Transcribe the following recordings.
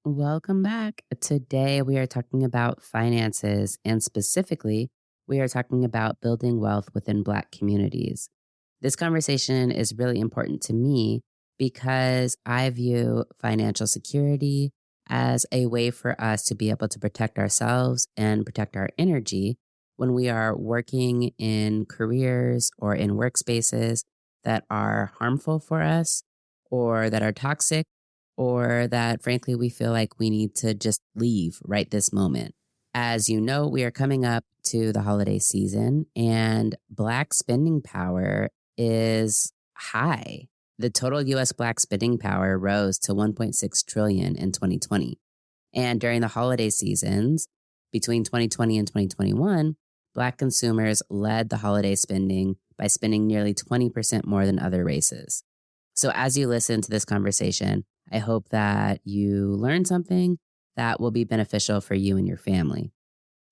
Welcome back. Today, we are talking about finances, and specifically, we are talking about building wealth within Black communities. This conversation is really important to me because I view financial security as a way for us to be able to protect ourselves and protect our energy when we are working in careers or in workspaces that are harmful for us or that are toxic or that frankly we feel like we need to just leave right this moment. As you know, we are coming up to the holiday season and Black spending power is high. The total US Black spending power rose to 1.6 trillion in 2020. And during the holiday seasons between 2020 and 2021, Black consumers led the holiday spending by spending nearly 20% more than other races. So as you listen to this conversation, I hope that you learn something that will be beneficial for you and your family.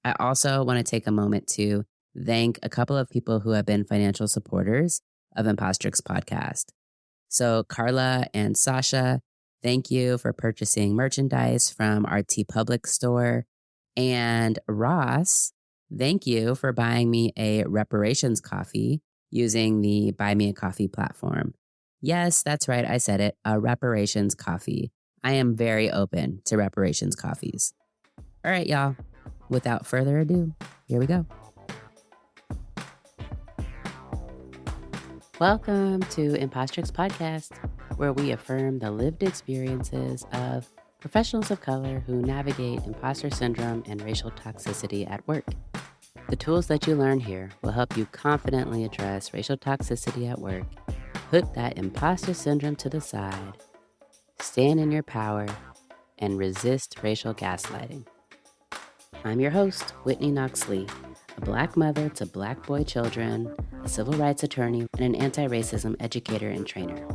I also want to take a moment to thank a couple of people who have been financial supporters of Impostrix Podcast. So Carla and Sasha, thank you for purchasing merchandise from our TeePublic store. And Ross, thank you for buying me a reparations coffee using the Buy Me a Coffee platform. Yes, that's right. I said it. A reparations coffee. I am very open to reparations coffees. All right, y'all. Without further ado, here we go. Welcome to Impostrix Podcast, where we affirm the lived experiences of professionals of color who navigate imposter syndrome and racial toxicity at work. The tools that you learn here will help you confidently address racial toxicity at work. Put that imposter syndrome to the side, stand in your power, and resist racial gaslighting. I'm your host, Whitney Knox-Lee, a Black mother to Black boy children, a civil rights attorney, and an anti-racism educator and trainer.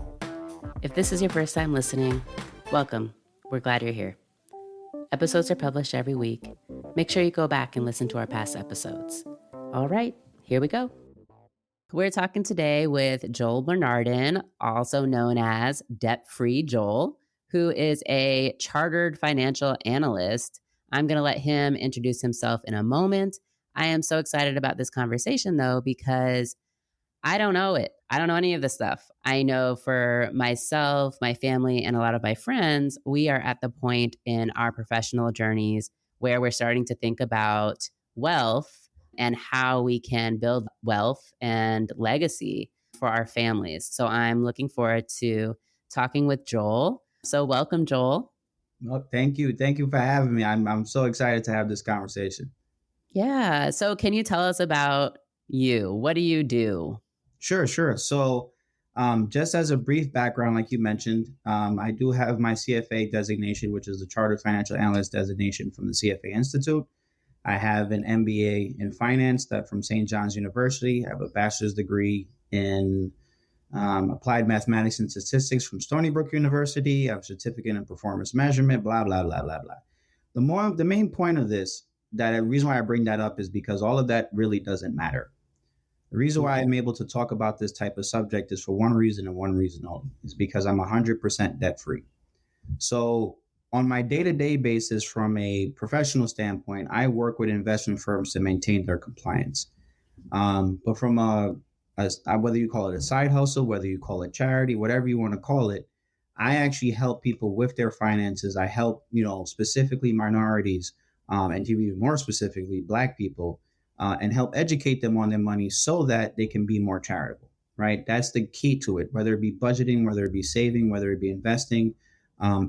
If this is your first time listening, welcome. We're glad you're here. Episodes are published every week. Make sure you go back and listen to our past episodes. All right, here we go. We're talking today with Joel Bernardin, also known as DebtFreeJoel, who is a chartered financial analyst. I'm going to let him introduce himself in a moment. I am so excited about this conversation, though, because I don't know it. I don't know any of this stuff. I know for myself, my family, and a lot of my friends, we are at the point in our professional journeys where we're starting to think about wealth and how we can build wealth and legacy for our families. So I'm looking forward to talking with Joel. So welcome, Joel. Well, thank you. Thank you for having me. I'm so excited to have this conversation. Yeah. So can you tell us about you? What do you do? Sure. So just as a brief background, like you mentioned, I do have my CFA designation, which is the Chartered Financial Analyst designation from the CFA Institute. I have an MBA in finance from St. John's University. I have a bachelor's degree in applied mathematics and statistics from Stony Brook University. I have a certificate in performance measurement, blah, blah, blah, blah, blah. The main point of this, the reason why I bring that up is because all of that really doesn't matter. The reason why I'm able to talk about this type of subject is for one reason and one reason only, is because I'm 100% debt free. So on my day-to-day basis, from a professional standpoint, I work with investment firms to maintain their compliance. But from whether you call it a side hustle, whether you call it charity, whatever you want to call it, I actually help people with their finances. I help, specifically minorities, and to be even more specifically, Black people, and help educate them on their money so that they can be more charitable, right? That's the key to it, whether it be budgeting, whether it be saving, whether it be investing.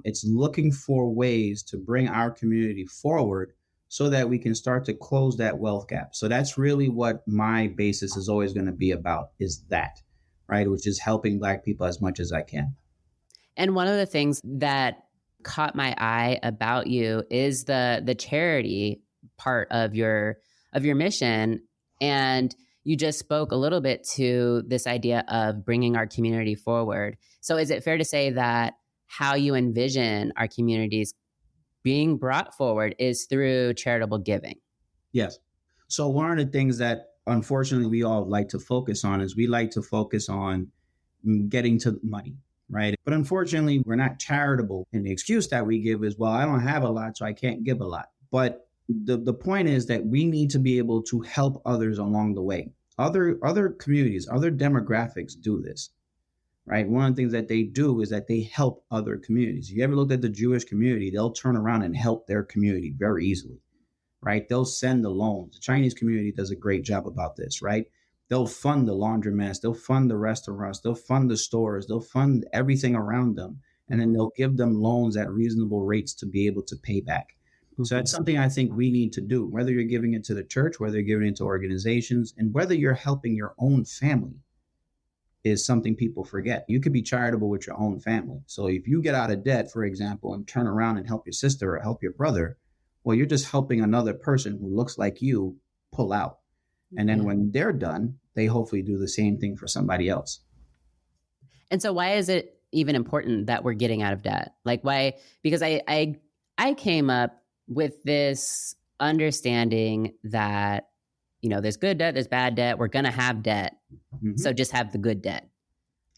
It's looking for ways to bring our community forward so that we can start to close that wealth gap. So that's really what my basis is always going to be about, is that, right? Which is helping Black people as much as I can. And one of the things that caught my eye about you is the charity part of your mission. And you just spoke a little bit to this idea of bringing our community forward. So is it fair to say that how you envision our communities being brought forward is through charitable giving? Yes. So one of the things that unfortunately we all like to focus on is we like to focus on getting to money, right? But unfortunately, we're not charitable. And the excuse that we give is, well, I don't have a lot, so I can't give a lot. But the point is that we need to be able to help others along the way. Other communities, other demographics do this, right? One of the things that they do is that they help other communities. You ever looked at the Jewish community, they'll turn around and help their community very easily, right? They'll send the loans. The Chinese community does a great job about this, right? They'll fund the laundromats, they'll fund the restaurants, they'll fund the stores, they'll fund everything around them. And then they'll give them loans at reasonable rates to be able to pay back. So that's something I think we need to do, whether you're giving it to the church, whether you're giving it to organizations, and whether you're helping your own family is something people forget. You could be charitable with your own family. So if you get out of debt, for example, and turn around and help your sister or help your brother, well, you're just helping another person who looks like you pull out. And then when they're done, they hopefully do the same thing for somebody else. And so why is it even important that we're getting out of debt? Like why? Because I came up with this understanding that, you know, there's good debt, there's bad debt. We're going to have debt. So just have the good debt.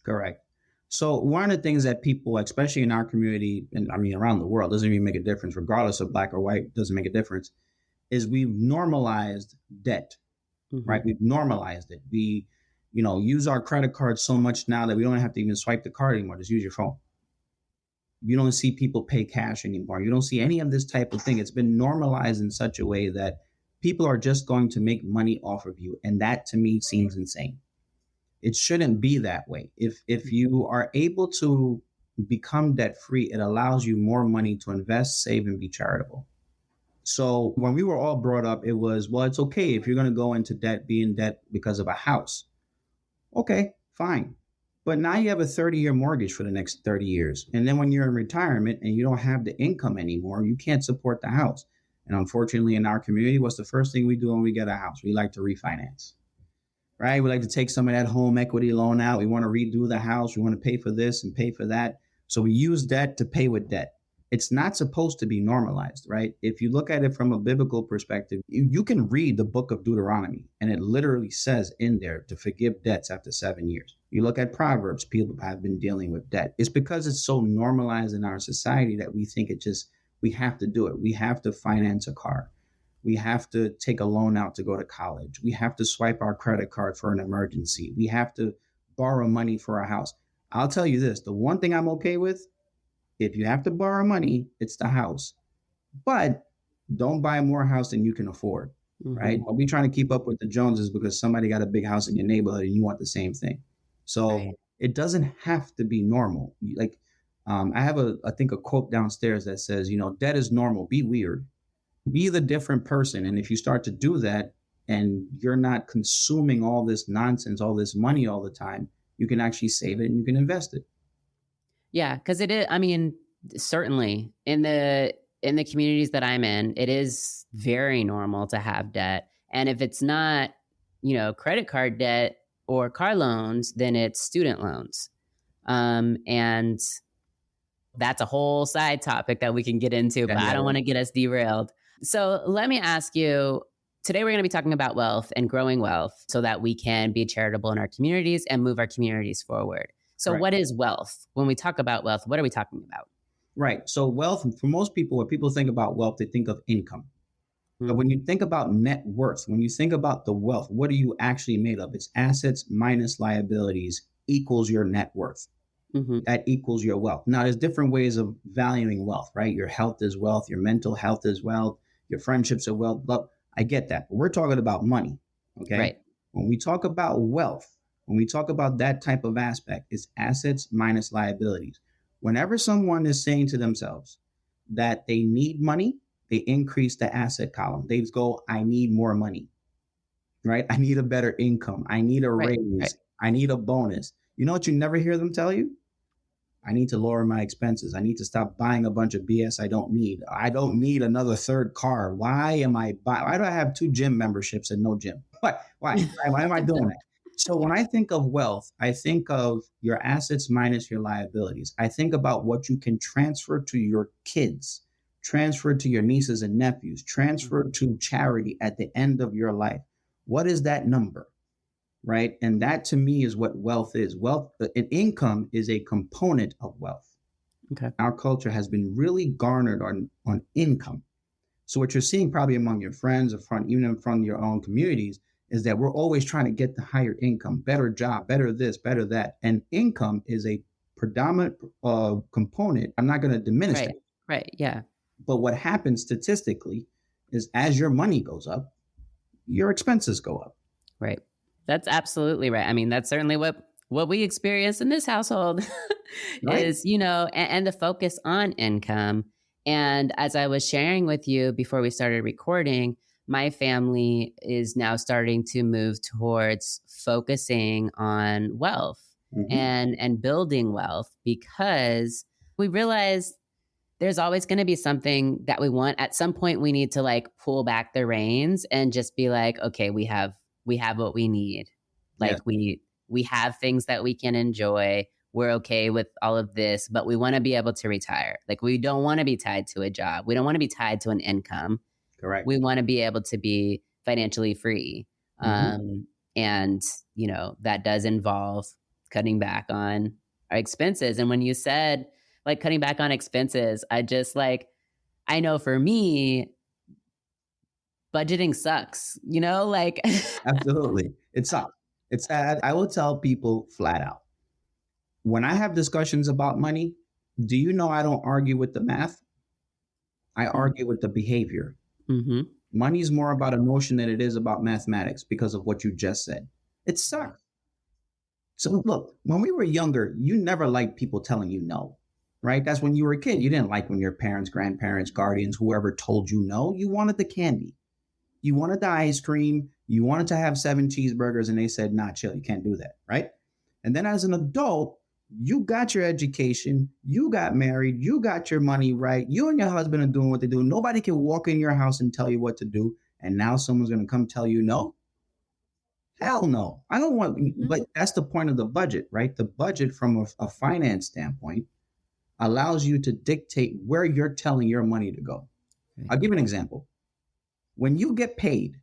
Correct. So one of the things that people, especially in our community, and I mean, around the world, doesn't even make a difference, regardless of black or white, doesn't make a difference, is we've normalized debt. Right? We've normalized it. We, you know, use our credit card so much now that we don't have to even swipe the card anymore. Just use your phone. You don't see people pay cash anymore. You don't see any of this type of thing. It's been normalized in such a way that people are just going to make money off of you. And that to me seems insane. It shouldn't be that way. If you are able to become debt free, it allows you more money to invest, save, and be charitable. So when we were all brought up, it was, well, it's okay if you're going to go into debt, be in debt because of a house. Okay, fine. But now you have a 30-year mortgage for the next 30 years. And then when you're in retirement and you don't have the income anymore, you can't support the house. And unfortunately, in our community, what's the first thing we do when we get a house? We like to refinance, right? We like to take some of that home equity loan out. We want to redo the house. We want to pay for this and pay for that. So we use debt to pay with debt. It's not supposed to be normalized, right? If you look at it from a biblical perspective, you can read the book of Deuteronomy, and it literally says in there to forgive debts after 7 years. You look at Proverbs, people have been dealing with debt. It's because it's so normalized in our society that we think we have to do it. We have to finance a car. We have to take a loan out to go to college. We have to swipe our credit card for an emergency. We have to borrow money for a house. I'll tell you this, the one thing I'm okay with, if you have to borrow money, it's the house. But don't buy more house than you can afford, right? Don't be trying to keep up with the Joneses because somebody got a big house in your neighborhood and you want the same thing. So it doesn't have to be normal. Like I have I think a quote downstairs that says, you know, debt is normal. Be weird. Be the different person. And if you start to do that and you're not consuming all this nonsense, all this money all the time, you can actually save it and you can invest it. Yeah, because it is, I mean, certainly in the communities that I'm in, it is very normal to have debt. And if it's not, you know, credit card debt or car loans, then it's student loans. And that's a whole side topic that we can get into, but I don't want to get us derailed. So let me ask you, today we're going to be talking about wealth and growing wealth so that we can be charitable in our communities and move our communities forward. So what is wealth? When we talk about wealth, what are we talking about? Right. So wealth, for most people, when people think about wealth, they think of income. But when you think about net worth, when you think about the wealth, what are you actually made of? It's assets minus liabilities equals your net worth. That equals your wealth. Now, there's different ways of valuing wealth, right? Your health is wealth. Your mental health is wealth. Your friendships are wealth. But I get that. But we're talking about money. Okay. Right. When we talk about wealth, when we talk about that type of aspect, it's assets minus liabilities. Whenever someone is saying to themselves that they need money, they increase the asset column. They go, I need more money, right? I need a better income. I need a raise. Right. I need a bonus. You know what you never hear them tell you? I need to lower my expenses. I need to stop buying a bunch of BS I don't need. I don't need another third car. Why do I have 2 gym memberships and no gym? Why am I doing that? So when I think of wealth, I think of your assets minus your liabilities. I think about what you can transfer to your kids, transfer to your nieces and nephews, transfer to charity at the end of your life. What is that number? right? And that to me is what wealth is. Wealth, an income is a component of wealth. Okay. Our culture has been really garnered on income. So what you're seeing probably among your friends or even from your own communities is that we're always trying to get the higher income, better job, better this, better that. And income is a predominant component. I'm not going to diminish Right. that. Right. Yeah. But what happens statistically is as your money goes up, your expenses go up. Right. That's absolutely right. I mean, that's certainly what we experience in this household Right. is, and the focus on income. And as I was sharing with you before we started recording, my family is now starting to move towards focusing on wealth and building wealth, because we realize there's always going to be something that we want. At some point, we need to like pull back the reins and just be like, okay, we have what we need. Like we have things that we can enjoy. We're okay with all of this, but we want to be able to retire. Like we don't want to be tied to a job. We don't want to be tied to an income. Correct. We want to be able to be financially free. And, that does involve cutting back on our expenses. And when you said like cutting back on expenses, I know for me, budgeting sucks, like. Absolutely. It sucks. I will tell people flat out, when I have discussions about money, do you know I don't argue with the math? I argue with the behavior. Mm-hmm. Money is more about emotion than it is about mathematics because of what you just said. It sucks. So look, when we were younger, you never liked people telling you no, right? That's when you were a kid. You didn't like when your parents, grandparents, guardians, whoever told you no. You wanted the candy. You wanted the ice cream. You wanted to have 7 cheeseburgers, and they said, nah, chill, you can't do that, right? And then as an adult, you got your education, you got married, you got your money right, you and your husband are doing what they do. Nobody can walk in your house and tell you what to do, and now someone's going to come tell you no? Hell no. I don't want, but that's the point of the budget, right? The budget from a finance standpoint allows you to dictate where you're telling your money to go. I'll give you an example. When you get paid,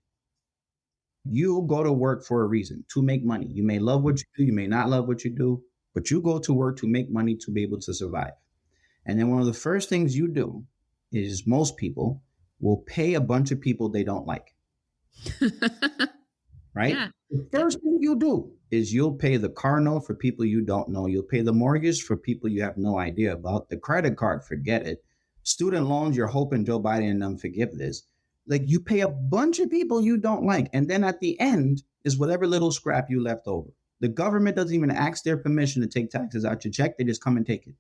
you go to work for a reason, to make money. You may love what you do, you may not love what you do, but you go to work to make money to be able to survive. And then one of the first things you do is most people will pay a bunch of people they don't like. Right? Yeah. The first thing you do is you'll pay the car note for people you don't know. You'll pay the mortgage for people you have no idea about. The credit card, forget it. Student loans, you're hoping Joe Biden and them forgive this. Like you pay a bunch of people you don't like. And then at the end is whatever little scrap you left over. The government doesn't even ask their permission to take taxes out your check. They just come and take it.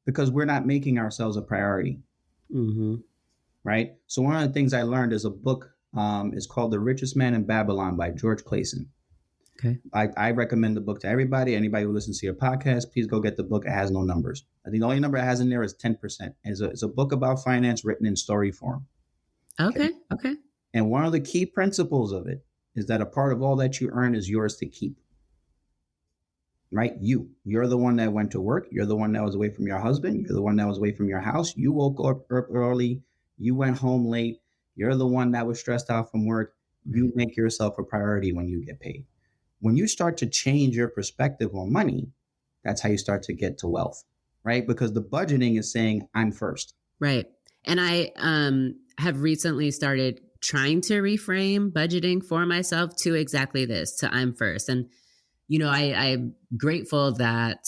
Because we're not making ourselves a priority. Mm-hmm. Right? So one of the things I learned is a book. It's called The Richest Man in Babylon by George Clason. Okay. I recommend the book to everybody. Anybody who listens to your podcast, please go get the book. It has no numbers. I think the only number it has in there is 10%. It's a book about finance written in story form. Okay. And one of the key principles of it is that a part of all that you earn is yours to keep. Right? You're the one that went to work. You're the one that was away from your husband. You're the one that was away from your house. You woke up early. You went home late. You're the one that was stressed out from work. You make yourself a priority when you get paid. When you start to change your perspective on money, that's how you start to get to wealth, right? Because the budgeting is saying, I'm first. Right. And I have recently started trying to reframe budgeting for myself to exactly this, to I'm first. And, I'm grateful that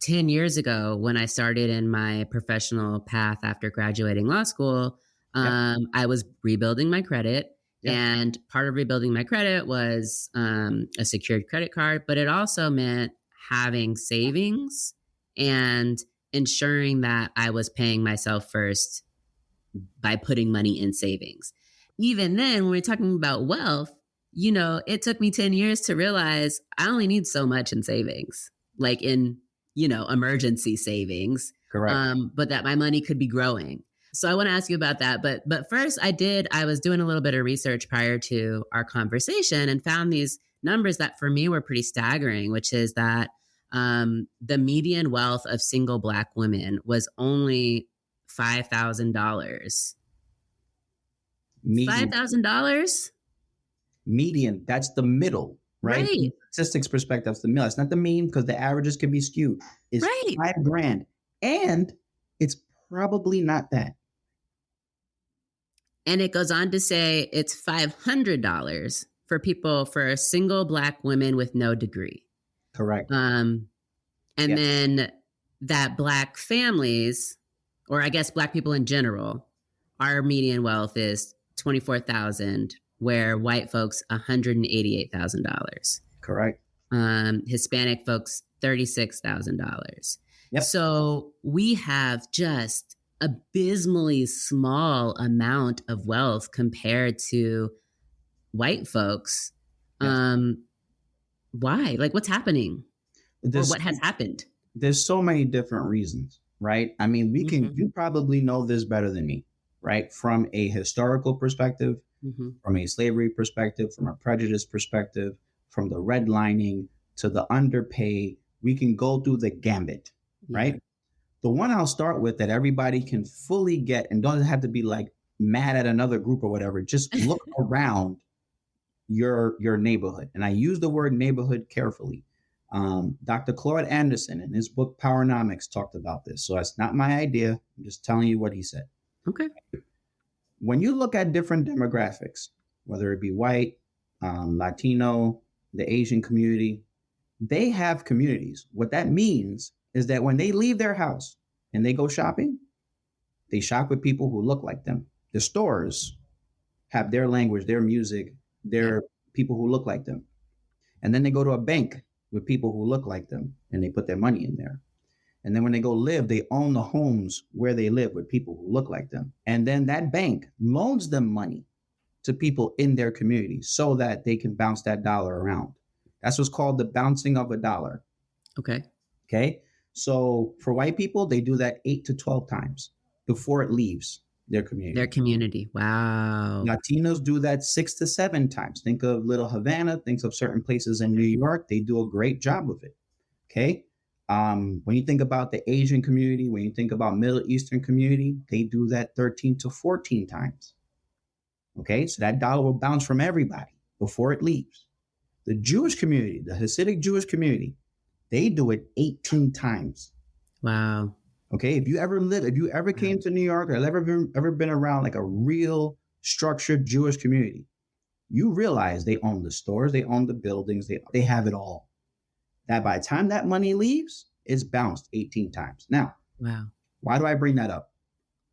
10 years ago, when I started in my professional path after graduating law school, I was rebuilding my credit. Yep. And part of rebuilding my credit was a secured credit card, but it also meant having savings and ensuring that I was paying myself first by putting money in savings. Even then, when we're talking about wealth, it took me 10 years to realize I only need so much in savings, like in, emergency savings. Correct. But that my money could be growing. So I want to ask you about that. But first I was doing a little bit of research prior to our conversation and found these numbers that for me were pretty staggering, which is that the median wealth of single Black women was only $5,000. $5,000? Median, that's the middle, right? Right. From statistics perspective, that's the middle. It's not the mean because the averages can be skewed. It's Right. $5,000. And it's probably not that. And it goes on to say it's $500 for a single Black woman with no degree. Correct. And then that Black families, or I guess Black people in general, our median wealth is $24,000, where white folks $188,000. Correct. Hispanic folks $36,000. Yep. So we have just abysmally small amount of wealth compared to white folks. Yes. Why? Like, what's happening? Or what has happened? There's so many different reasons, right? I mean, you probably know this better than me, right? From a historical perspective, from a slavery perspective, from a prejudice perspective, from the redlining to the underpay, we can go through the gambit, right? The one I'll start with that everybody can fully get and don't have to be like mad at another group or whatever. Just look around your neighborhood. And I use the word neighborhood carefully. Dr. Claude Anderson in his book Powernomics talked about this. So that's not my idea. I'm just telling you what he said. Okay. When you look at different demographics, whether it be white, Latino, the Asian community, they have communities. What that means is that when they leave their house and they go shopping, they shop with people who look like them. The stores have their language, their music, their people who look like them. And then they go to a bank with people who look like them and they put their money in there. And then when they go live, they own the homes where they live with people who look like them. And then that bank loans them money to people in their community so that they can bounce that dollar around. That's what's called the bouncing of a dollar. Okay. Okay. So for white people, they do that 8 to 12 times before it leaves their community. Wow. Latinos do that 6 to 7 times. Think of Little Havana, think of certain places in New York. They do a great job of it. Okay. When you think about the Asian community, when you think about Middle Eastern community, they do that 13 to 14 times. Okay. So that dollar will bounce from everybody before it leaves. The Jewish community, the Hasidic Jewish community, they do it 18 times. Wow. Okay. If you ever came to New York or ever been around like a real structured Jewish community, you realize they own the stores, they own the buildings, they have it all. That by the time that money leaves, it's bounced 18 times. Now, wow. Why do I bring that up?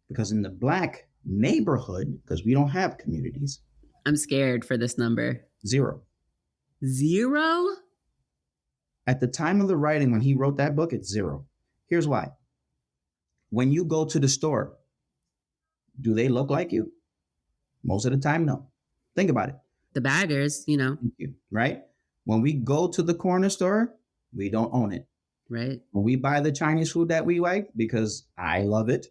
Because in the Black neighborhood, because we don't have communities. I'm scared for this number. 0. At the time of the writing, when he wrote that book, it's 0. Here's why. When you go to the store, do they look like you? Most of the time, no. Think about it. The baggers, Right? When we go to the corner store, we don't own it. Right. When we buy the Chinese food that we like, because I love it,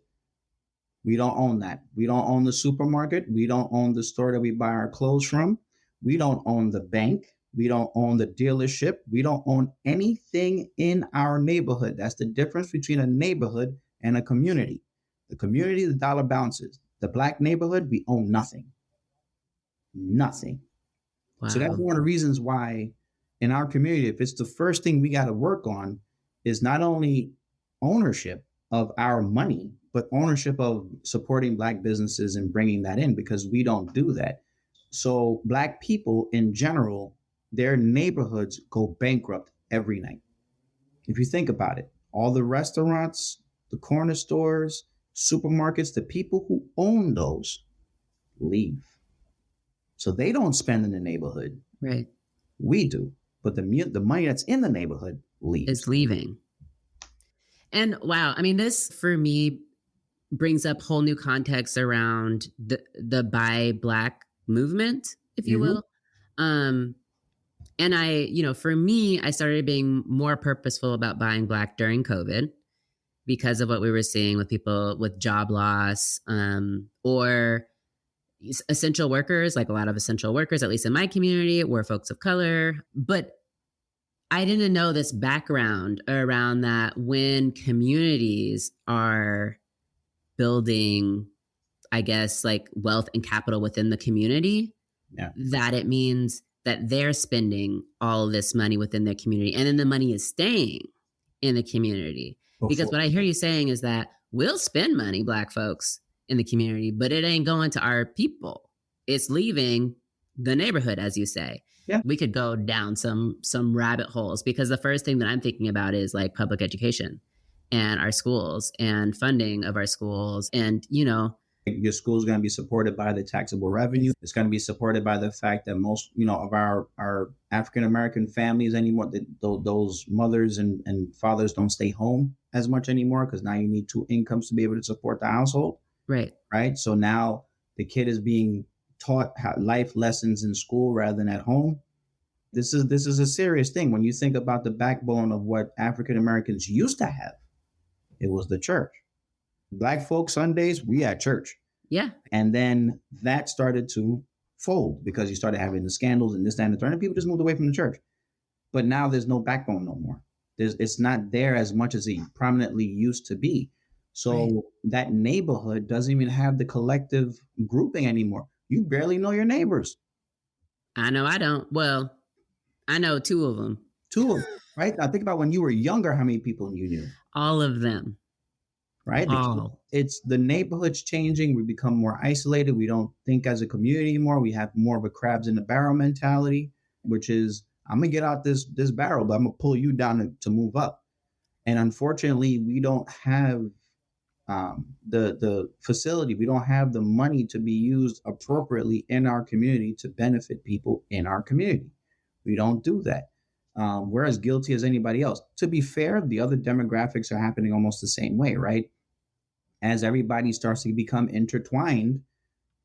we don't own that. We don't own the supermarket. We don't own the store that we buy our clothes from. We don't own the bank. We don't own the dealership. We don't own anything in our neighborhood. That's the difference between a neighborhood and a community. The community, the dollar bounces. The Black neighborhood, we own nothing. Nothing. Wow. So that's one of the reasons why in our community, if it's the first thing we got to work on, is not only ownership of our money, but ownership of supporting Black businesses and bringing that in, because we don't do that. So Black people in general, their neighborhoods go bankrupt every night. If you think about it, all the restaurants, the corner stores, supermarkets, the people who own those leave. So they don't spend in the neighborhood. Right. We do. But the money that's in the neighborhood leaves. Is leaving. And wow, I mean, this for me brings up whole new context around the Buy Black movement, if you will. And for me, I started being more purposeful about buying Black during COVID because of what we were seeing with people with job loss, or essential workers, like a lot of essential workers, at least in my community, were folks of color. But I didn't know this background around that when communities are building, I guess, like wealth and capital within the community, Yeah. that it means that they're spending all this money within their community, and then the money is staying in the community. Because Before, what I hear you saying is that we'll spend money, Black folks, in the community, but it ain't going to our people. It's leaving the neighborhood, as you say. yeah, We could go down some rabbit holes, because the first thing that I'm thinking about is like public education and our schools and funding of our schools. And, your school is going to be supported by the taxable revenue. It's going to be supported by the fact that most, of our African American families anymore, those mothers and fathers don't stay home as much anymore, because now you need two incomes to be able to support the household. Right. So now the kid is being taught life lessons in school rather than at home. This is a serious thing. When you think about the backbone of what African Americans used to have, it was the church. Black folk Sundays, we at church. Yeah. And then that started to fold because you started having the scandals and this, that, and the third, and people just moved away from the church. But now there's no backbone no more. It's not there as much as it prominently used to be. So that neighborhood doesn't even have the collective grouping anymore. You barely know your neighbors. I know I don't. Well, I know two of them. Right? Now think about when you were younger, how many people you knew. All of them. Right? It's the neighborhood's changing. We become more isolated. We don't think as a community anymore. We have more of a crabs in the barrel mentality, which is, I'm going to get out this barrel, but I'm going to pull you down to move up. And unfortunately, we don't have the facility. We don't have the money to be used appropriately in our community to benefit people in our community. We don't do that. We're as guilty as anybody else. To be fair, the other demographics are happening almost the same way, right? As everybody starts to become intertwined,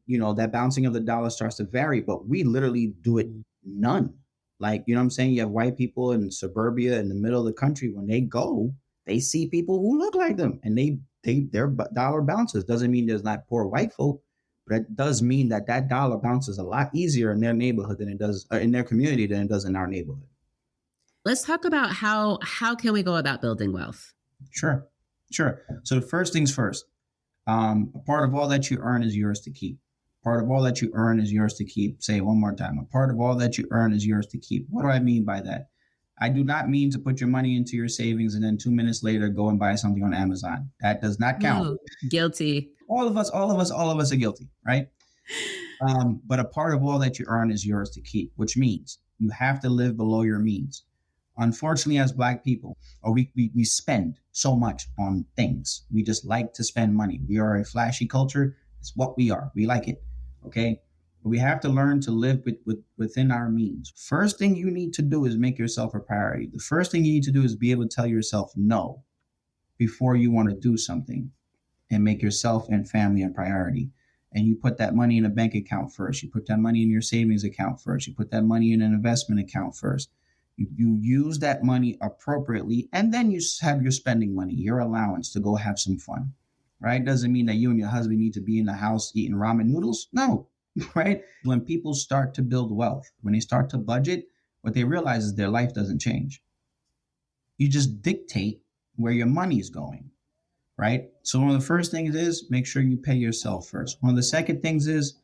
that bouncing of the dollar starts to vary, but we literally do it none. Like, you know what I'm saying? You have white people in suburbia in the middle of the country. When they go, they see people who look like them and their dollar bounces. Doesn't mean there's not poor white folk, but it does mean that dollar bounces a lot easier in their neighborhood than it does in their community than it does in our neighborhood. Let's talk about how can we go about building wealth? Sure. So the first things first, a part of all that you earn is yours to keep. Part of all that you earn is yours to keep. Say it one more time. A part of all that you earn is yours to keep. What do I mean by that? I do not mean to put your money into your savings and then 2 minutes later go and buy something on Amazon. That does not count. Ooh, guilty. All of us are guilty, right? But a part of all that you earn is yours to keep, which means you have to live below your means. Unfortunately, as Black people, we spend so much on things. We just like to spend money. We are a flashy culture. It's what we are. We like it. Okay. But we have to learn to live within our means. First thing you need to do is make yourself a priority. The first thing you need to do is be able to tell yourself no before you want to do something, and make yourself and family a priority. And you put that money in a bank account first. You put that money in your savings account first. You put that money in an investment account first. You use that money appropriately, and then you have your spending money, your allowance to go have some fun, right? Doesn't mean that you and your husband need to be in the house eating ramen noodles. No, right? When people start to build wealth, when they start to budget, what they realize is their life doesn't change. You just dictate where your money is going, right? So one of the first things is make sure you pay yourself first. One of the second things is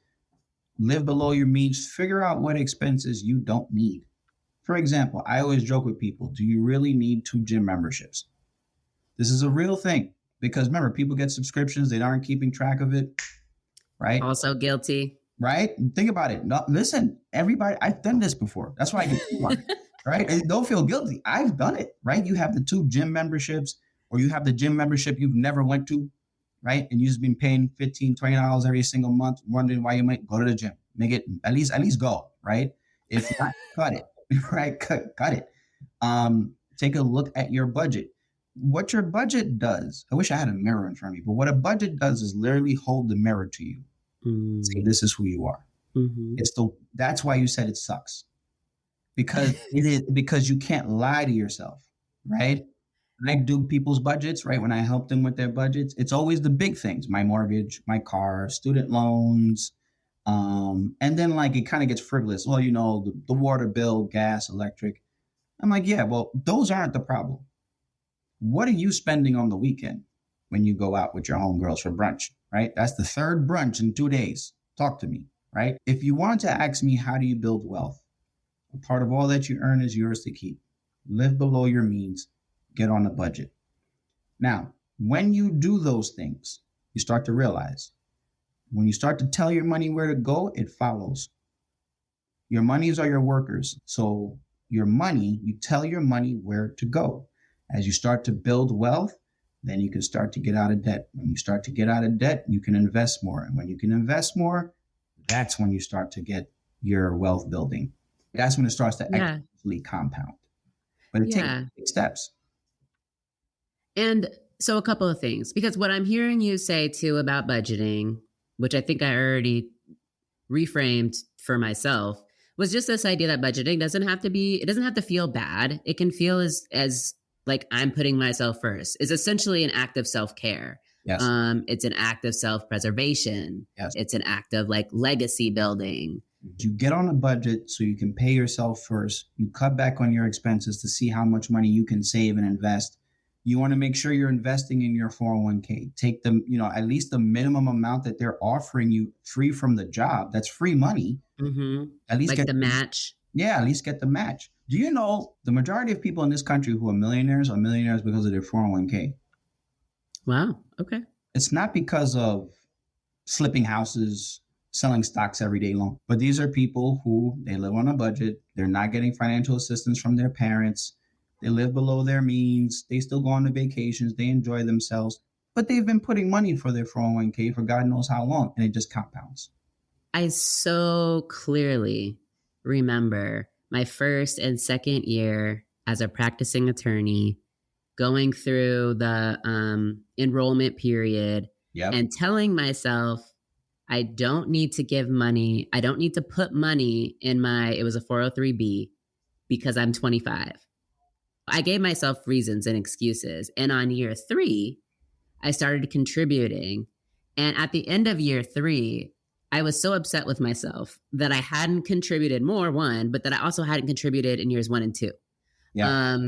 live below your means. Figure out what expenses you don't need. For example, I always joke with people, do you really need 2 gym memberships? This is a real thing because remember, people get subscriptions. They aren't keeping track of it, right? Also guilty. Right? Think about it. No, listen, everybody, I've done this before. That's why I get one, right? And don't feel guilty. I've done it, right? You have the 2 gym memberships, or you have the gym membership you've never went to, right? And you've been paying $15, $20 every single month, wondering why you might go to the gym. Make it at least go, right? If not, cut it. Right? Cut it. Take a look at your budget. What your budget does, I wish I had a mirror in front of me, but what a budget does is literally hold the mirror to you. Say, this is who you are. Mm-hmm. That's why you said it sucks. Because you can't lie to yourself, right? I do people's budgets, right? When I help them with their budgets, it's always the big things, my mortgage, my car, student loans, and then like it kind of gets frivolous. Well, the water bill, gas, electric. I'm like, yeah, well, those aren't the problem. What are you spending on the weekend when you go out with your homegirls for brunch, right? That's the 3rd brunch in 2 days. Talk to me, right? If you want to ask me, how do you build wealth? A part of all that you earn is yours to keep. Live below your means. Get on a budget. Now, when you do those things, you start to realize when you start to tell your money where to go, it follows. Your monies are your workers. So your money, you tell your money where to go. As you start to build wealth, then you can start to get out of debt. When you start to get out of debt, you can invest more. And when you can invest more, that's when you start to get your wealth building. That's when it starts to actually compound. But it takes steps. And so a couple of things, because what I'm hearing you say too about budgeting, which I think I already reframed for myself, was just this idea that budgeting doesn't have to feel bad. It can feel as like I'm putting myself first. It's essentially an act of self-care. Yes. It's an act of self-preservation. Yes. It's an act of like legacy building. You get on a budget so you can pay yourself first. You cut back on your expenses to see how much money you can save and invest. You want to make sure you're investing in your 401k. Take them, at least the minimum amount that they're offering you free from the job. That's free money. Mm-hmm. At least like get the match. Yeah, at least get the match. Do you know the majority of people in this country who are millionaires because of their 401k? Wow. Okay. It's not because of flipping houses, selling stocks every day long, but these are people who they live on a budget. They're not getting financial assistance from their parents. They live below their means. They still go on the vacations. They enjoy themselves, but they've been putting money for their 401k for God knows how long, and it just compounds. I so clearly remember my first and second year as a practicing attorney going through the enrollment period and telling myself, I don't need to give money. I don't need to put money in it was a 403B because I'm 25. I gave myself reasons and excuses. And on year 3, I started contributing. And at the end of year 3, I was so upset with myself that I hadn't contributed more, one, but that I also hadn't contributed in years 1 and 2. Yeah.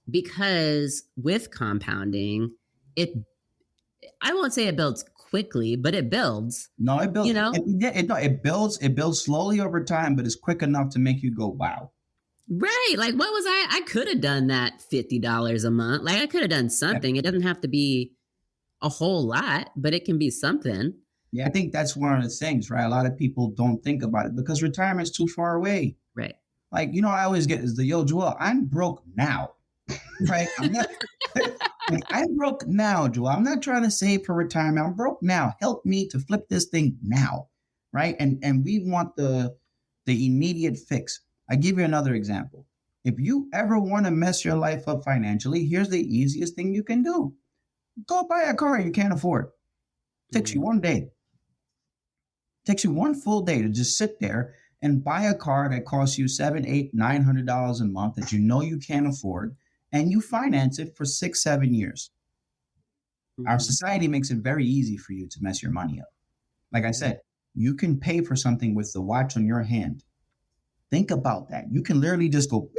Because with compounding, I won't say it builds quickly, but it builds. No, it builds. It builds slowly over time, but it's quick enough to make you go, wow. Right. Like, what was I could have done that $50 a month. Like, I could have done something. Yeah. It doesn't have to be a whole lot, but it can be something. Yeah, I think that's one of the things, right? A lot of people don't think about it because retirement's too far away. Right. Like, I always get is the Joel, I'm broke now. Right? I'm broke now, Joel. I'm not trying to save for retirement. I'm broke now. Help me to flip this thing now. Right. And we want the immediate fix. I give you another example. If you ever want to mess your life up financially, here's the easiest thing you can do. Go buy a car you can't afford. Takes you one day. Takes you one full day to just sit there and buy a car that costs you $700, $800, $900 a month that you can't afford, and you finance it for 6-7 years. Mm-hmm. Our society makes it very easy for you to mess your money up. Like I said, you can pay for something with the watch on your hand. Think about that. You can literally just go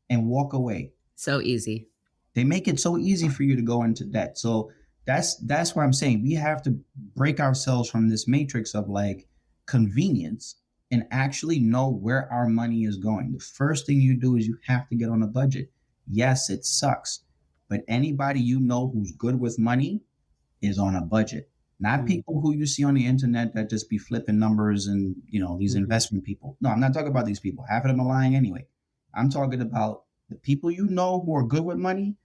and walk away. So easy. They make it so easy for you to go into debt. So that's what I'm saying. We have to break ourselves from this matrix of like convenience and actually know where our money is going. The first thing you do is you have to get on a budget. Yes, it sucks, but anybody who's good with money is on a budget. Not people who you see on the internet that just be flipping numbers and, these investment people. No, I'm not talking about these people. Half of them are lying anyway. I'm talking about the people who are good with money.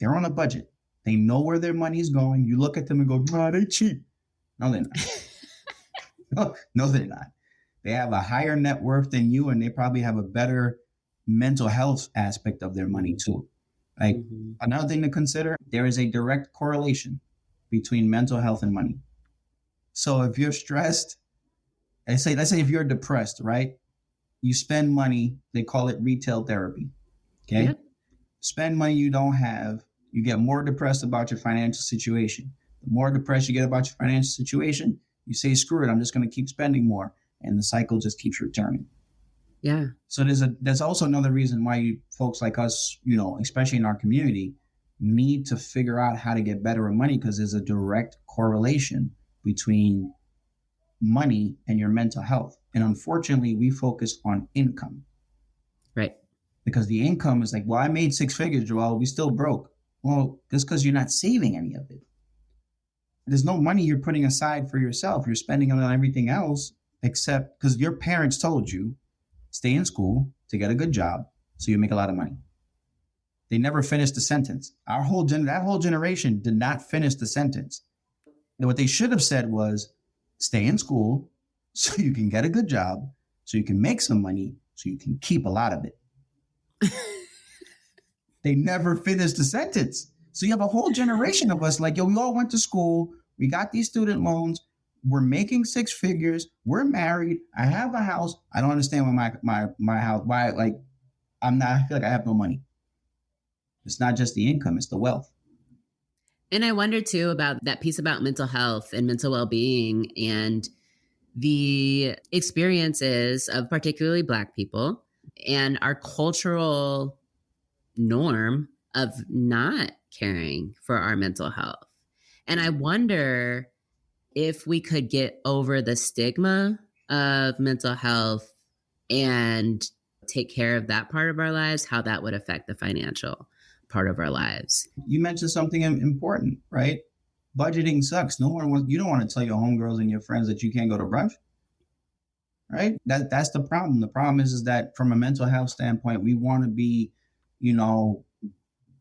They're on a budget. They know where their money is going. You look at them and go, they cheap. No, they're not. No, they're not. They have a higher net worth than you, and they probably have a better mental health aspect of their money too. Like another thing to consider, there is a direct correlation between mental health and money. So if you're stressed, let's say if you're depressed, right? You spend money, they call it retail therapy. Okay. Yeah. Spend money you don't have, you get more depressed about your financial situation. The more depressed you get about your financial situation, you say, screw it, I'm just going to keep spending more. And the cycle just keeps returning. Yeah. So there's also another reason why folks like us, especially in our community, need to figure out how to get better with money, because there's a direct correlation between money and your mental health. And unfortunately, we focus on income. Right. Because the income is like, well, I made 6 figures, Joel. We still broke. Well, that's because you're not saving any of it. There's no money you're putting aside for yourself. You're spending it on everything else, except because your parents told you, stay in school to get a good job so you make a lot of money. They never finished the sentence. That whole generation did not finish the sentence. And what they should have said was, stay in school so you can get a good job, so you can make some money, so you can keep a lot of it. They never finished the sentence. So you have a whole generation of us like, yo, we all went to school. We got these student loans. We're making 6 figures. We're married. I have a house. I don't understand why my house, why, like, I feel like I have no money. It's not just the income, it's the wealth. And I wonder too about that piece about mental health and mental well-being and the experiences of particularly Black people and our cultural norm of not caring for our mental health. And I wonder if we could get over the stigma of mental health and take care of that part of our lives, how that would affect the financial part of our lives. You mentioned something important, right? Budgeting sucks. You don't want to tell your homegirls and your friends that you can't go to brunch, right? That's the problem. The problem is that from a mental health standpoint, we want to be,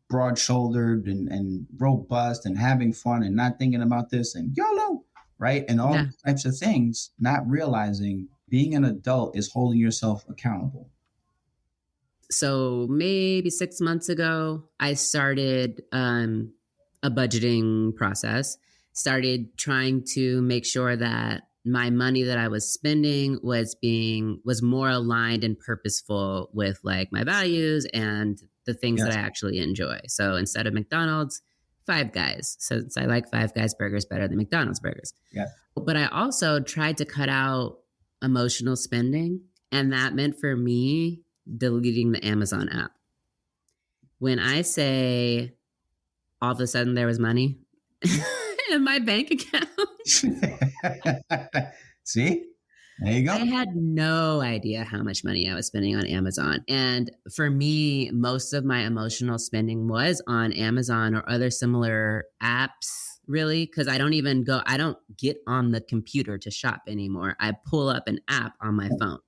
broad-shouldered and robust and having fun and not thinking about this and YOLO, right? And all types of things, not realizing being an adult is holding yourself accountable. So maybe 6 months ago, I started a budgeting process, started trying to make sure that my money that I was spending was more aligned and purposeful with like my values and the things that I actually enjoy. So instead of McDonald's, Five Guys, since I like Five Guys burgers better than McDonald's burgers. Yeah. But I also tried to cut out emotional spending. And that meant for me deleting the Amazon app. When I say all of a sudden there was money in my bank account. See? There you go. I had no idea how much money I was spending on Amazon. And for me, most of my emotional spending was on Amazon or other similar apps, really, because I don't get on the computer to shop anymore. I pull up an app on my phone.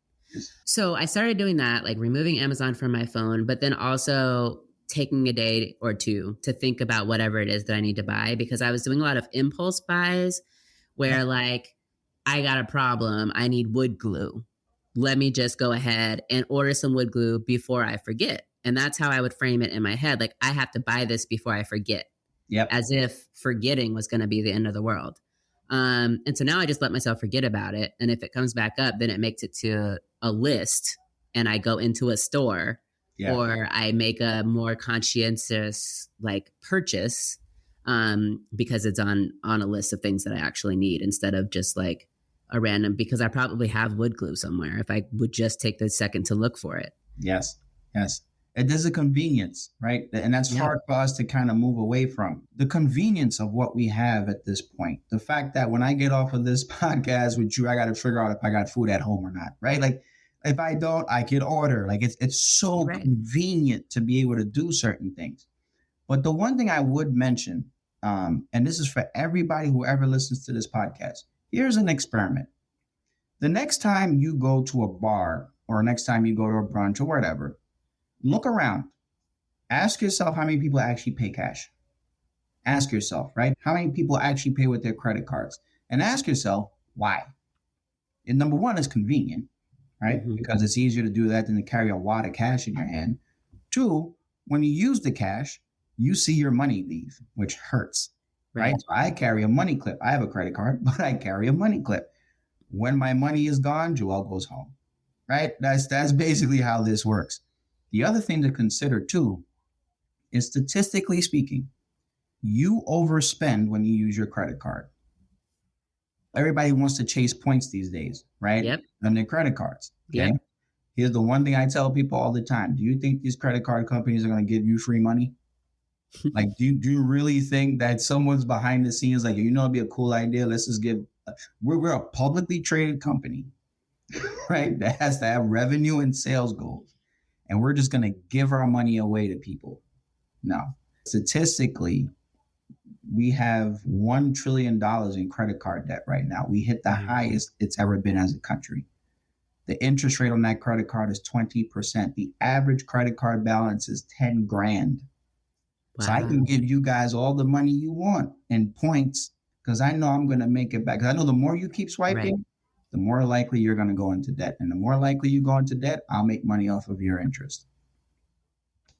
So I started doing that, like removing Amazon from my phone, but then also taking a day or two to think about whatever it is that I need to buy, because I was doing a lot of impulse buys where like, I got a problem. I need wood glue. Let me just go ahead and order some wood glue before I forget. And that's how I would frame it in my head. Like, I have to buy this before I forget. Yep. As if forgetting was going to be the end of the world. And so now I just let myself forget about it. And if it comes back up, then it makes it to a list and I go into a store or I make a more conscientious like purchase because it's on a list of things that I actually need instead of just like a random, because I probably have wood glue somewhere if I would just take the second to look for it. Yes. There's a convenience, right? And that's hard for us to kind of move away from. The convenience of what we have at this point. The fact that when I get off of this podcast with you, I got to figure out if I got food at home or not, right? Like if I don't, I can order. Like it's so convenient to be able to do certain things. But the one thing I would mention, and this is for everybody who ever listens to this podcast, here's an experiment. The next time you go to a bar or next time you go to a brunch or whatever, look around. Ask yourself how many people actually pay cash. Ask yourself, right? How many people actually pay with their credit cards? And ask yourself, why? And number one, it's convenient, right? Mm-hmm. Because it's easier to do that than to carry a wad of cash in your hand. Two, when you use the cash, you see your money leave, which hurts, right? So I carry a money clip. I have a credit card, but I carry a money clip. When my money is gone, Joel goes home, right? That's basically how this works. The other thing to consider too is statistically speaking, you overspend when you use your credit card. Everybody wants to chase points these days, right? Yep. On their credit cards. Okay? Yep. Here's the one thing I tell people all the time. Do you think these credit card companies are going to give you free money? Like, do you really think that someone's behind the scenes like, it'd be a cool idea. Let's just give we're a publicly traded company, right? That has to have revenue and sales goals. And we're just going to give our money away to people. No. Statistically, we have $1 trillion in credit card debt right now. We hit the highest it's ever been as a country. The interest rate on that credit card is 20%. The average credit card balance is 10 grand. Wow. So I can give you guys all the money you want in points because I know I'm going to make it back. Because I know the more you keep swiping, the more likely you're going to go into debt. And the more likely you go into debt, I'll make money off of your interest.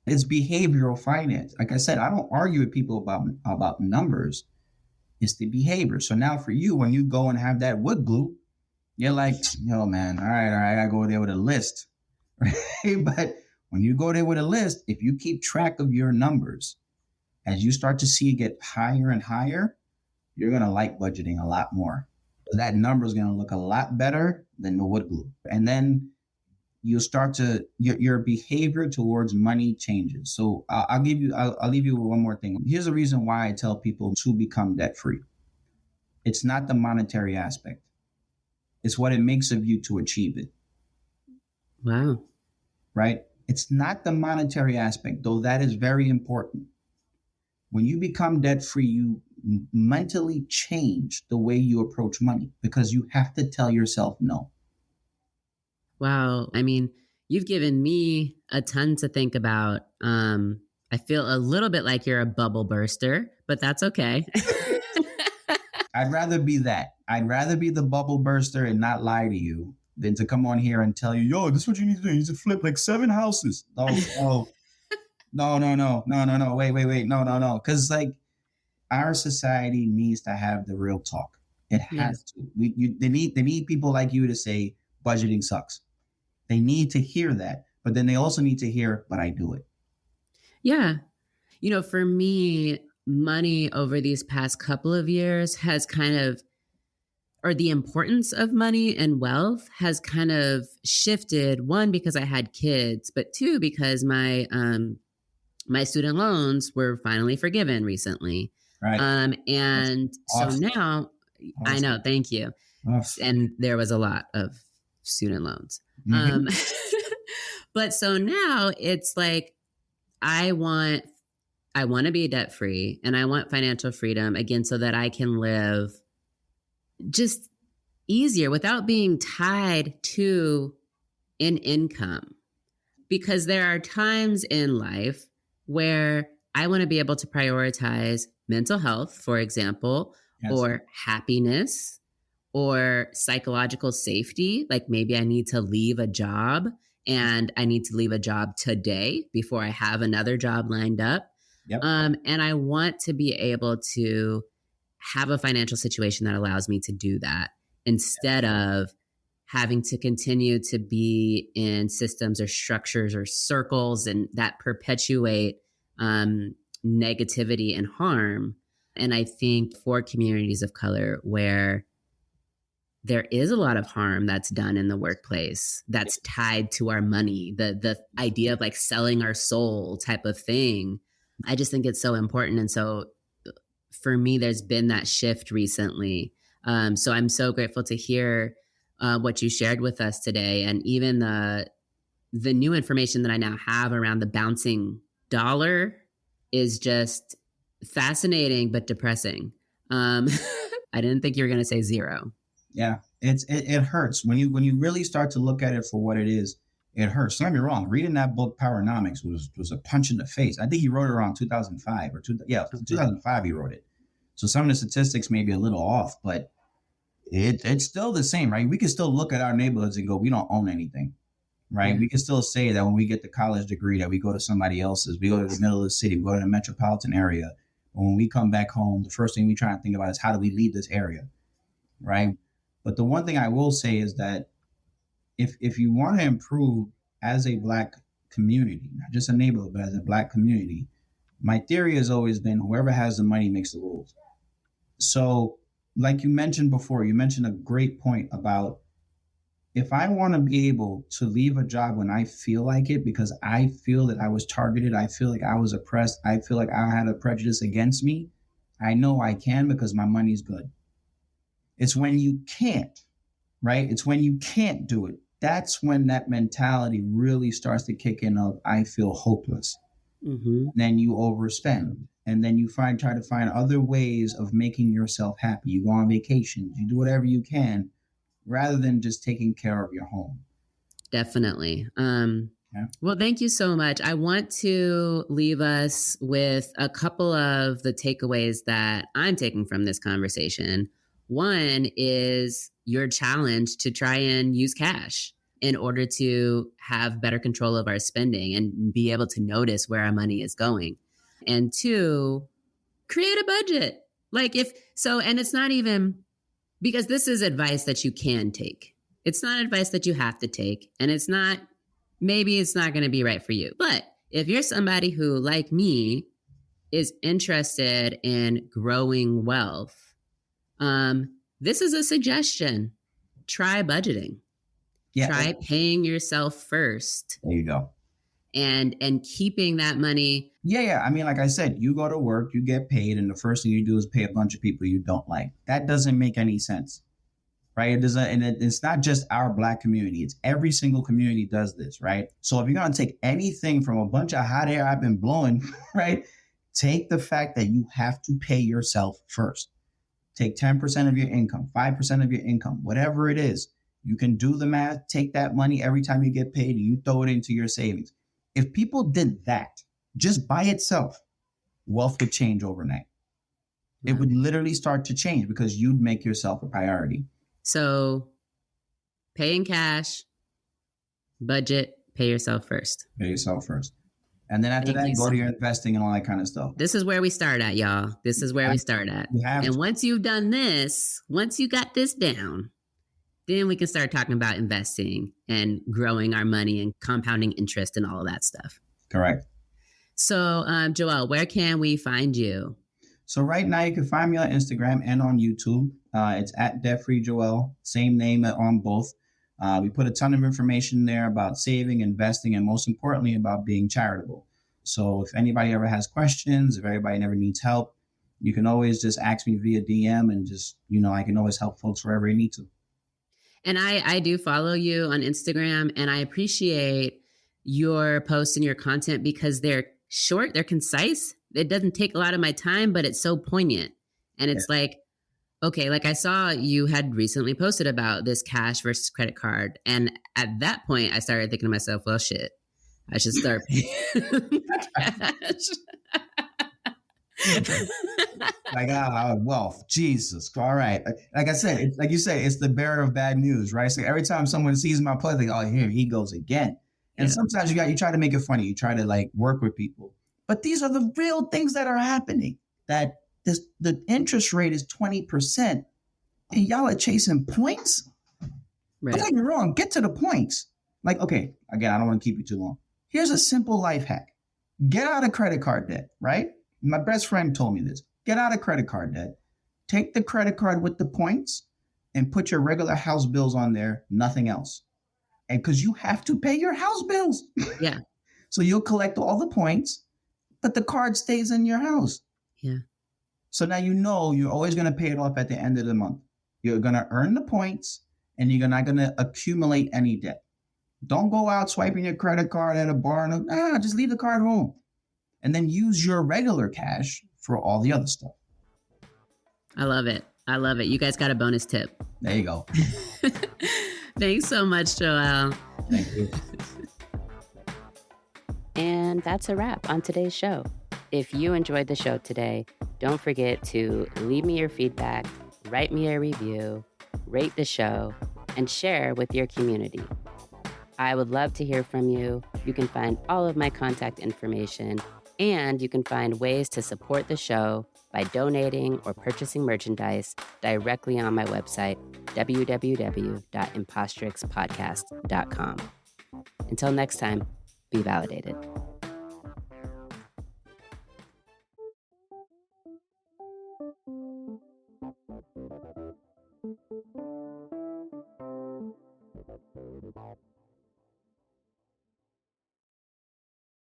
It's behavioral finance. Like I said, I don't argue with people about numbers. It's the behavior. So now for you, when you go and have that wood glue, you're like, yo, man, all right, I gotta go there with a list. Right? But when you go there with a list, if you keep track of your numbers, as you start to see it get higher and higher, you're gonna like budgeting a lot more. That number is gonna look a lot better than the wood glue. And then you'll start to, your behavior towards money changes. So I'll leave you with one more thing. Here's the reason why I tell people to become debt free. It's not the monetary aspect. It's what it makes of you to achieve it. Wow. Right? It's not the monetary aspect, though that is very important. When you become debt free, you mentally change the way you approach money because you have to tell yourself no. Wow. I mean, you've given me a ton to think about. I feel a little bit like you're a bubble burster, but that's okay. I'd rather be that. I'd rather be the bubble burster and not lie to you than to come on here and tell you, yo, this is what you need to do. You need to flip like 7 houses. No. Wait. No. Because like our society needs to have the real talk. It has to. They need people like you to say budgeting sucks. They need to hear that, but then they also need to hear, but I do it. Yeah. You know, for me, money over these past couple of years has kind of, or the importance of money and wealth has kind of shifted. One, because I had kids, but two, because my student loans were finally forgiven recently. Right. And awesome. So now, awesome. I know, thank you. Awesome. And there was a lot of student loans. Mm-hmm. But so now it's like, I want to be debt free and I want financial freedom again, so that I can live just easier without being tied to an income. Because there are times in life where I want to be able to prioritize mental health, for example, or happiness, or psychological safety. Like maybe I need to leave a job and I need to leave a job today before I have another job lined up. Yep. And I want to be able to have a financial situation that allows me to do that instead of having to continue to be in systems or structures or circles and that perpetuate negativity and harm. And I think for communities of color where there is a lot of harm that's done in the workplace that's tied to our money, the idea of like selling our soul type of thing, I just think it's so important. And so for me, there's been that shift recently. So I'm so grateful to hear what you shared with us today. And even the new information that I now have around the bouncing dollar is just fascinating, but depressing. I didn't think you were going to say zero. Yeah, it hurts when you really start to look at it for what it is. It hurts. Don't get me wrong. Reading that book, Powernomics, was a punch in the face. I think he wrote it around 2005 2005. He wrote it. So some of the statistics may be a little off, but it's still the same, right? We can still look at our neighborhoods and go, we don't own anything, right? Yeah. We can still say that when we get the college degree that we go to somebody else's. We go to the middle of the city. We go to the metropolitan area. But when we come back home, the first thing we try to think about is how do we leave this area, right? But the one thing I will say is that if you want to improve as a Black community, not just a neighborhood, but as a Black community, my theory has always been whoever has the money makes the rules. So like you mentioned before, you mentioned a great point about if I want to be able to leave a job when I feel like it, because I feel that I was targeted, I feel like I was oppressed, I feel like I had a prejudice against me, I know I can because my money's good. It's when you can't, right? It's when you can't do it. That's when that mentality really starts to kick in of, I feel hopeless. Mm-hmm. Then you overspend. And then you try to find other ways of making yourself happy. You go on vacations, you do whatever you can, rather than just taking care of your home. Definitely. Yeah. Well, thank you so much. I want to leave us with a couple of the takeaways that I'm taking from this conversation. One is your challenge to try and use cash in order to have better control of our spending and be able to notice where our money is going. And two, create a budget. And it's not even, because this is advice that you can take. It's not advice that you have to take. And maybe it's not going to be right for you. But if you're somebody who, like me, is interested in growing wealth, this is a suggestion. Try budgeting. Yeah. Try paying yourself first. There you go. And keeping that money. Yeah. I mean, like I said, you go to work, you get paid, and the first thing you do is pay a bunch of people you don't like. That doesn't make any sense, right? It's not just our Black community. It's every single community does this, right? So if you're going to take anything from a bunch of hot air I've been blowing, right? Take the fact that you have to pay yourself first. Take 10% of your income, 5% of your income, whatever it is. You can do the math, take that money every time you get paid, and you throw it into your savings. If people did that just by itself, wealth would change overnight. It would literally start to change because you'd make yourself a priority. So pay in cash, budget, pay yourself first. Pay yourself first. And then after that, go to your investing and all that kind of stuff. This is where we start at, y'all. This is where we start at. And once you've done this, once you got this down, then we can start talking about investing and growing our money and compounding interest and all of that stuff. Correct. So, Joel, where can we find you? So right now you can find me on Instagram and on YouTube. It's at DebtFreeJoel, same name on both. We put a ton of information there about saving, investing, and most importantly about being charitable. So if anybody ever has questions, if everybody ever needs help, you can always just ask me via DM and just, I can always help folks wherever you need to. And I do follow you on Instagram, and I appreciate your posts and your content because they're short, they're concise. It doesn't take a lot of my time, but it's so poignant. And it's like, okay, like I saw you had recently posted about this cash versus credit card. And at that point, I started thinking to myself, well, shit, I should start paying cash. Wealth, Jesus. All right. Like I said, like you say, it's the bearer of bad news, right? So every time someone sees my post, they go, oh, here he goes again. And sometimes you try to make it funny. You try to work with people. But these are the real things that are happening. That the interest rate is 20%, and y'all are chasing points. Right. Don't get me wrong. Get to the points. Okay, again, I don't want to keep you too long. Here's a simple life hack. Get out of credit card debt, right? My best friend told me this. Get out of credit card debt. Take the credit card with the points and put your regular house bills on there, nothing else. And because you have to pay your house bills. Yeah. So you'll collect all the points, but the card stays in your house. Yeah. So now you're always going to pay it off at the end of the month. You're going to earn the points and you're not going to accumulate any debt. Don't go out swiping your credit card at a bar. Just leave the card home. And then use your regular cash for all the other stuff. I love it. You guys got a bonus tip. There you go. Thanks so much, Joel. Thank you. And that's a wrap on today's show. If you enjoyed the show today, don't forget to leave me your feedback, write me a review, rate the show, and share with your community. I would love to hear from you. You can find all of my contact information, and you can find ways to support the show by donating or purchasing merchandise directly on my website, www.impostrixpodcast.com. Until next time, be validated.